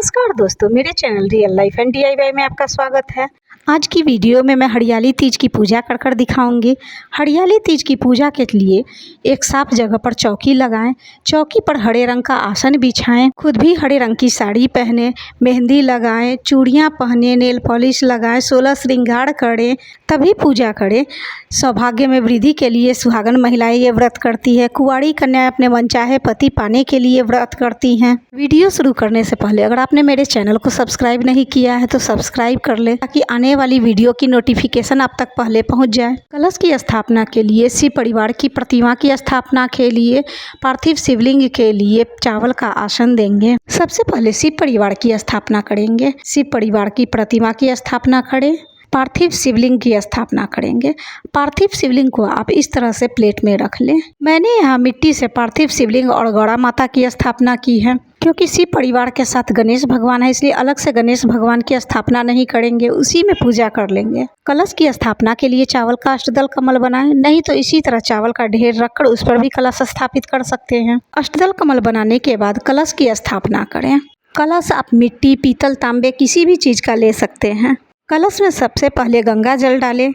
नमस्कार दोस्तों, मेरे channel real life and DIY में आपका स्वागत है। आज की वीडियो में मैं हरियाली तीज की पूजा कर दिखाऊंगी। हरियाली तीज की पूजा के लिए एक साफ जगह पर चौकी लगाएं। चौकी पर हरे रंग का आसन बिछाएं। खुद भी हरे रंग की साड़ी पहने, मेहंदी लगाएं, चूड़ियां पहने, नेल पॉलिश लगाएं, 16 श्रृंगार करें, तभी पूजा करें। सौभाग्य में वृद्धि के लिए सुहागन महिलाएं ये व्रत करती है। कुंवारी कन्या अपने मनचाहे पति पाने के लिए व्रत करती हैं। वीडियो शुरू करने से पहले अगर आपने मेरे चैनल को सब्सक्राइब नहीं किया है तो सब्सक्राइब कर ले, ताकि आने वाली वीडियो की नोटिफिकेशन आप तक पहले पहुंच जाए। कलश की स्थापना के लिए, शिव परिवार की प्रतिमा की स्थापना के लिए, पार्थिव शिवलिंग के लिए चावल का आसन देंगे। सबसे पहले शिव परिवार की स्थापना करेंगे। शिव परिवार की प्रतिमा की स्थापना करें। पार्थिव शिवलिंग की स्थापना करेंगे। पार्थिव शिवलिंग को आप इस तरह से प्लेट में रख लें। मैंने यहाँ मिट्टी से पार्थिव शिवलिंग और गौड़ा माता की स्थापना की है। क्योंकि शिव परिवार के साथ गणेश भगवान है, इसलिए अलग से गणेश भगवान की स्थापना नहीं करेंगे, उसी में पूजा कर लेंगे। कलश की स्थापना के लिए चावल का अष्टदल कमल बनाएं, नहीं तो इसी तरह चावल का ढेर रखकर उस पर भी कलश स्थापित कर सकते हैं। अष्टदल कमल बनाने के बाद कलश की स्थापना करें। कलश आप मिट्टी, पीतल, तांबे किसी भी चीज़ का ले सकते हैं। कलश में सबसे पहले गंगा जल डालें।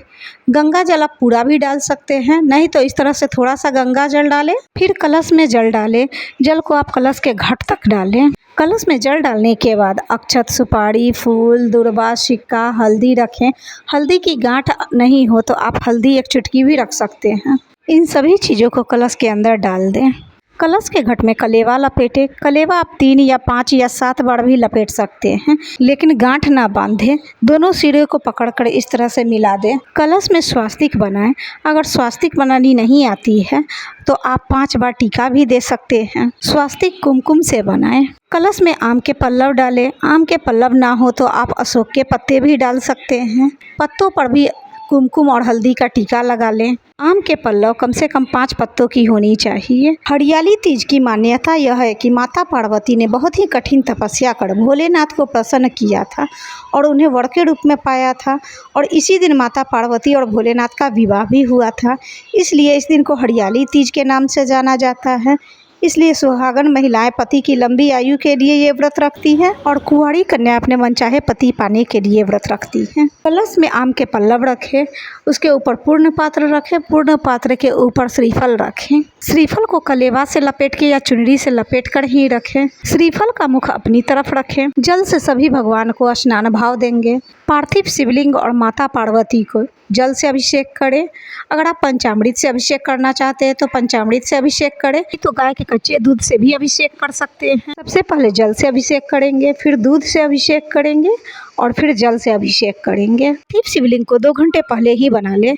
गंगा जल आप पूरा भी डाल सकते हैं, नहीं तो इस तरह से थोड़ा सा गंगा जल डालें। फिर कलश में जल डालें। जल को आप कलश के घट तक डालें। कलश में जल डालने के बाद अक्षत, सुपारी, फूल, दुर्वा, सिक्का, हल्दी रखें। हल्दी की गांठ नहीं हो तो आप हल्दी एक चुटकी भी रख सकते हैं। इन सभी चीज़ों को कलश के अंदर डाल दें। कलश के घट में कलेवा लपेटे। कलेवा आप 3 या 5 या 7 बार भी लपेट सकते हैं, लेकिन गांठ ना बांधे। दोनों सिरे को पकड़कर इस तरह से मिला दें। कलश में स्वास्तिक बनाएं। अगर स्वास्तिक बनानी नहीं आती है तो आप 5 बार टीका भी दे सकते हैं। स्वास्तिक कुमकुम से बनाएं। कलश में आम के पल्लव डालें। आम के पल्लव ना हो तो आप अशोक के पत्ते भी डाल सकते हैं। पत्तों पर भी कुमकुम और हल्दी का टीका लगा लें। आम के पल्लव कम से कम 5 पत्तों की होनी चाहिए। हरियाली तीज की मान्यता यह है कि माता पार्वती ने बहुत ही कठिन तपस्या कर भोलेनाथ को प्रसन्न किया था और उन्हें वर के रूप में पाया था, और इसी दिन माता पार्वती और भोलेनाथ का विवाह भी हुआ था। इसलिए इस दिन को हरियाली तीज के नाम से जाना जाता है। इसलिए सुहागन महिलाएं पति की लंबी आयु के लिए ये व्रत रखती हैं, और कुंवारी कन्या अपने मनचाहे पति पाने के लिए व्रत रखती हैं। कलश में आम के पल्लव रखें। उसके ऊपर पूर्ण पात्र रखें। पूर्ण पात्र के ऊपर श्रीफल रखें। श्रीफल को कलेवा से लपेट के या चुनरी से लपेट कर ही रखें। श्रीफल का मुख अपनी तरफ रखें। जल से सभी भगवान को स्नान भाव देंगे। पार्थिव शिवलिंग और माता पार्वती को जल से अभिषेक करें। अगर आप पंचामृत से अभिषेक करना चाहते हैं तो पंचामृत से अभिषेक करें, तो गाय के कच्चे दूध से भी अभिषेक कर सकते हैं। सबसे पहले जल से अभिषेक करेंगे, फिर दूध से अभिषेक करेंगे और फिर जल से अभिषेक करेंगे। फिर शिवलिंग को 2 घंटे पहले ही बना लें,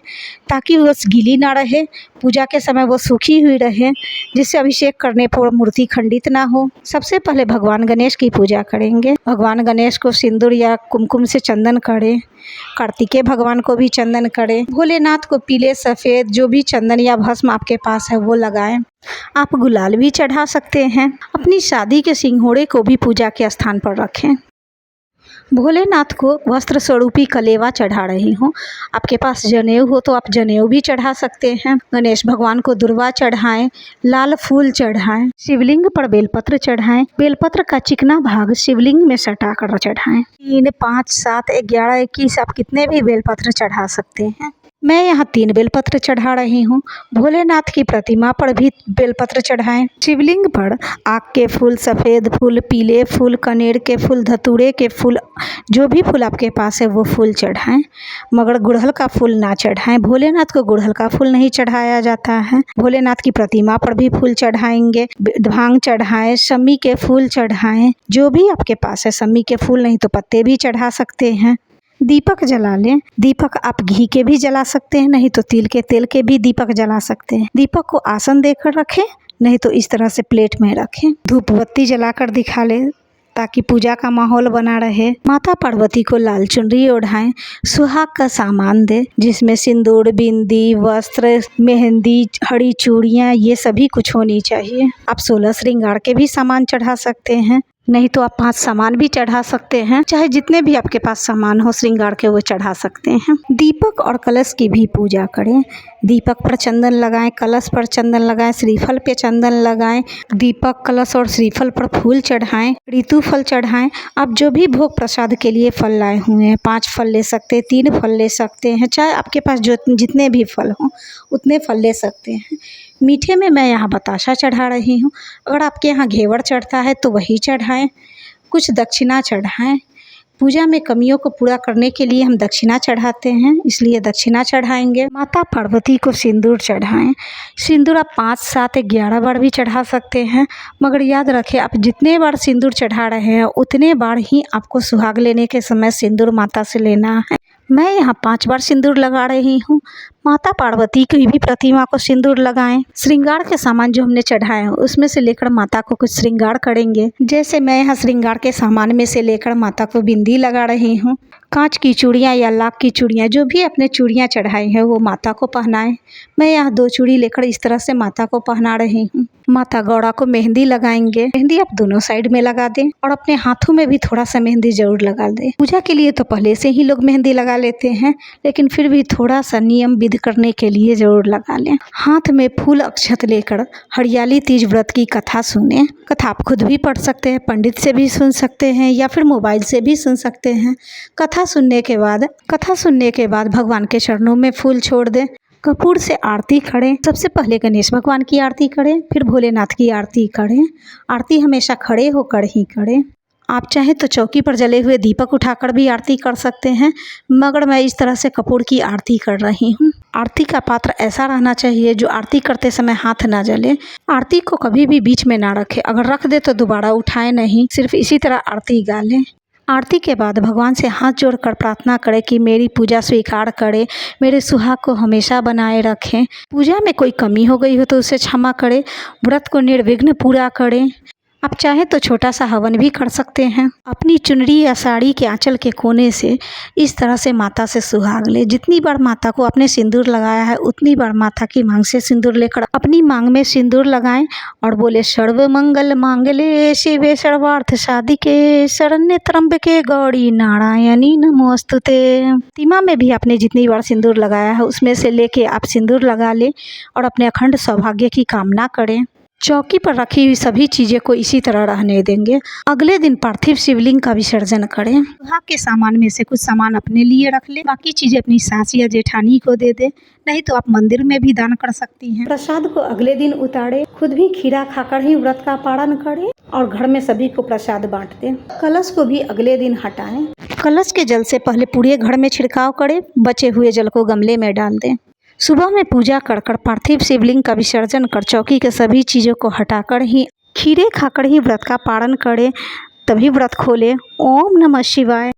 ताकि वो गीली ना रहे। पूजा के समय वो सूखी हुई रहे, जिससे अभिषेक करने पर मूर्ति खंडित ना हो। सबसे पहले भगवान गणेश की पूजा करेंगे। भगवान गणेश को सिंदूर या कुमकुम से चंदन करें। कार्तिकेय भगवान को भी चंदन करें। भोलेनाथ को पीले, सफ़ेद जो भी चंदन या भस्म आपके पास है वो लगाएं। आप गुलाल भी चढ़ा सकते हैं। अपनी शादी के सिंघोड़े को भी पूजा के स्थान पर रखें। भोलेनाथ को वस्त्र स्वरूपी कलेवा चढ़ा रही हूँ। आपके पास जनेऊ हो तो आप जनेऊ भी चढ़ा सकते हैं। गणेश भगवान को दुर्वा चढ़ाएं, लाल फूल चढ़ाएं, शिवलिंग पर बेलपत्र चढ़ाएं। बेलपत्र का चिकना भाग शिवलिंग में सटा कर चढ़ाएं। 3, 5, 7, 11, 21 आप कितने भी बेलपत्र चढ़ा सकते हैं। मैं यहाँ 3 बेलपत्र चढ़ा रही हूँ। भोलेनाथ की प्रतिमा पर भी बेलपत्र चढ़ाएं। शिवलिंग पर आक के फूल, सफ़ेद फूल, पीले फूल, कनेर के फूल, धतूरे के फूल, जो भी फूल आपके पास है वो फूल चढ़ाएं, मगर गुड़हल का फूल ना चढ़ाएं। भोलेनाथ को गुड़हल का फूल नहीं चढ़ाया जाता है। भोलेनाथ की प्रतिमा पर भी फूल चढ़ाएंगे। भांग चढ़ाएं, शमी के फूल चढ़ाएं, जो भी आपके पास है। शमी के फूल नहीं तो पत्ते भी चढ़ा सकते हैं। दीपक जला लें। दीपक आप घी के भी जला सकते हैं, नहीं तो तिल के तेल के भी दीपक जला सकते हैं। दीपक को आसन देकर रखें, नहीं तो इस तरह से प्लेट में रखें। धूप बत्ती जलाकर दिखा लें, ताकि पूजा का माहौल बना रहे। माता पार्वती को लाल चुनरी ओढ़ाएं। सुहाग का सामान दें, जिसमें सिंदूर, बिंदी, वस्त्र, मेहंदी, हरी चूड़ियाँ, ये सभी कुछ होनी चाहिए। आप 16 श्रृंगार के भी सामान चढ़ा सकते हैं। नहीं तो आप 5 सामान भी चढ़ा सकते हैं, चाहे जितने भी आपके पास सामान हो श्रृंगार के वो चढ़ा सकते हैं। दीपक और कलश की भी पूजा करें। दीपक पर चंदन लगाएं, कलश पर चंदन लगाएं, श्रीफल पे चंदन लगाएं, दीपक कलश और श्रीफल पर फूल चढ़ाएं, ऋतु फल चढ़ाएं। आप जो भी भोग प्रसाद के लिए फल लाए हुए हैं, 5 फल ले सकते हैं, 3 फल ले सकते हैं, चाहे आपके पास जो जितने भी फल हों उतने फल ले सकते हैं। मीठे में मैं यहाँ बताशा चढ़ा रही हूँ। अगर आपके यहाँ घेवर चढ़ता है तो वही चढ़ाएं। कुछ दक्षिणा चढ़ाएं। पूजा में कमियों को पूरा करने के लिए हम दक्षिणा चढ़ाते हैं, इसलिए दक्षिणा चढ़ाएंगे। माता पार्वती को सिंदूर चढ़ाएं। सिंदूर आप 5, 7, 11 बार भी चढ़ा सकते हैं, मगर याद रखें आप जितने बार सिंदूर चढ़ा रहे हैं उतने बार ही आपको सुहाग लेने के समय सिंदूर माता से लेना है। मैं यहाँ 5 बार सिंदूर लगा रही हूँ। माता पार्वती की भी प्रतिमा को सिंदूर लगाएं। श्रृंगार के सामान जो हमने चढ़ाए हैं उसमें से लेकर माता को कुछ श्रृंगार करेंगे। जैसे मैं यहाँ श्रृंगार के सामान में से लेकर माता को बिंदी लगा रही हूँ। कांच की चूड़ियाँ या लाख की चूड़ियाँ, जो भी अपने चूड़ियाँ चढ़ाई हैं वो माता को पहनाएं। मैं यहाँ 2 चूड़ी लेकर इस तरह से माता को पहना रही हूँ। माता गौड़ा को मेहंदी लगाएंगे। मेहंदी आप दोनों साइड में लगा दें और अपने हाथों में भी थोड़ा सा मेहंदी जरूर लगा दें। पूजा के लिए तो पहले से ही लोग मेहंदी लगा लेते हैं, लेकिन फिर भी थोड़ा सा नियम विधि करने के लिए जरूर लगा लें। हाथ में फूल अक्षत लेकर हरियाली तीज व्रत की कथा सुने। कथा आप खुद भी पढ़ सकते हैं, पंडित से भी सुन सकते हैं या फिर मोबाइल से भी सुन सकते हैं। कथा सुनने के बाद भगवान के चरणों में फूल छोड़ दें। कपूर से आरती करें। सबसे पहले गणेश भगवान की आरती करें, फिर भोलेनाथ की आरती करें। आरती हमेशा खड़े होकर ही करें। आप चाहें तो चौकी पर जले हुए दीपक उठाकर भी आरती कर सकते हैं, मगर मैं इस तरह से कपूर की आरती कर रही हूँ। आरती का पात्र ऐसा रहना चाहिए जो आरती करते समय हाथ ना जले। आरती को कभी भी बीच में ना रखें, अगर रख दे तो दोबारा उठाएं नहीं, सिर्फ इसी तरह आरती गा लें। आरती के बाद भगवान से हाथ जोड़कर प्रार्थना करें कि मेरी पूजा स्वीकार करें, मेरे सुहाग को हमेशा बनाए रखें। पूजा में कोई कमी हो गई हो तो उसे क्षमा करें। व्रत को निर्विघ्न पूरा करें। आप चाहें तो छोटा सा हवन भी कर सकते हैं। अपनी चुनरी या साड़ी के आंचल के कोने से इस तरह से माता से सुहाग ले। जितनी बार माता को आपने सिंदूर लगाया है उतनी बार माता की मांग से सिंदूर लेकर अपनी मांग में सिंदूर लगाएं और बोले सर्व मंगल मांगले शिवे सर्वार्थ साधिके शरण्य त्र्यंबके गौरी नारायणी नमोस्तुते। प्रतिमा में भी आपने जितनी बार सिंदूर लगाया है उसमें से लेके आप सिंदूर लगा लें और अपने अखंड सौभाग्य की कामना करें। चौकी पर रखी हुई सभी चीज़ें को इसी तरह रहने देंगे। अगले दिन पार्थिव शिवलिंग का विसर्जन करें। सुहाग के सामान में से कुछ सामान अपने लिए रख लें, बाकी चीज़ें अपनी सास या जेठानी को दे दें, नहीं तो आप मंदिर में भी दान कर सकती हैं। प्रसाद को अगले दिन उतारें। खुद भी खीरा खाकर ही व्रत का पालन करें और घर में सभी को प्रसाद बांट दें। कलश को भी अगले दिन हटाएं। कलश के जल से पहले पूरे घर में छिड़काव करें, बचे हुए जल को गमले में डाल दें। सुबह में पूजा कर पार्थिव शिवलिंग का विसर्जन कर चौकी के सभी चीज़ों को हटाकर ही खीरे खाकर ही व्रत का पारण करें, तभी व्रत खोलें। ओम नमः शिवाय।